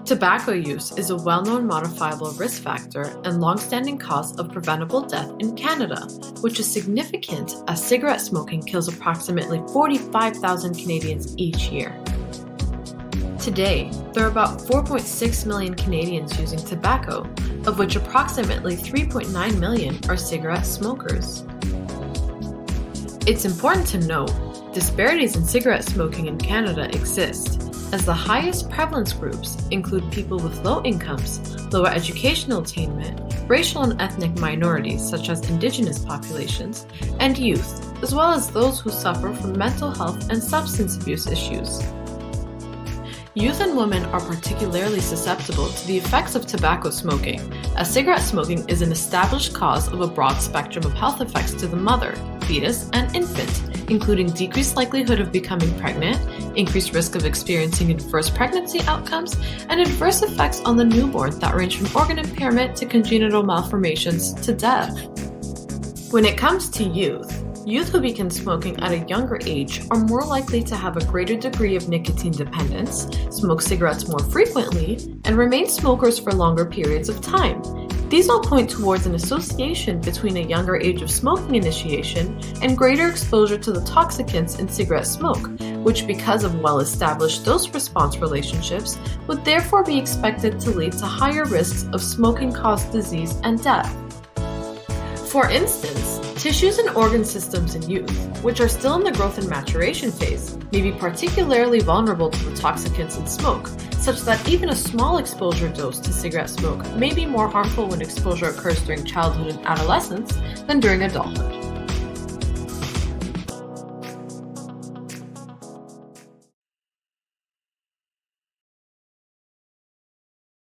Tobacco use is a well-known modifiable risk factor and long-standing cause of preventable death in Canada, which is significant as cigarette smoking kills approximately 45,000 Canadians each year. Today, there are about 4.6 million Canadians using tobacco, of which approximately 3.9 million are cigarette smokers. It's important to note, disparities in cigarette smoking in Canada exist, as the highest prevalence groups include people with low incomes, lower educational attainment, racial and ethnic minorities such as Indigenous populations, and youth, as well as those who suffer from mental health and substance abuse issues. Youth and women are particularly susceptible to the effects of tobacco smoking, as cigarette smoking is an established cause of a broad spectrum of health effects to the mother, fetus, and infant, including decreased likelihood of becoming pregnant, increased risk of experiencing adverse pregnancy outcomes, and adverse effects on the newborn that range from organ impairment to congenital malformations to death. When it comes to youth who begin smoking at a younger age are more likely to have a greater degree of nicotine dependence, smoke cigarettes more frequently, and remain smokers for longer periods of time. These all point towards an association between a younger age of smoking initiation and greater exposure to the toxicants in cigarette smoke, which, because of well-established dose-response relationships, would therefore be expected to lead to higher risks of smoking-caused disease and death. For instance, tissues and organ systems in youth, which are still in the growth and maturation phase, may be particularly vulnerable to the toxicants in smoke, such that even a small exposure dose to cigarette smoke may be more harmful when exposure occurs during childhood and adolescence than during adulthood.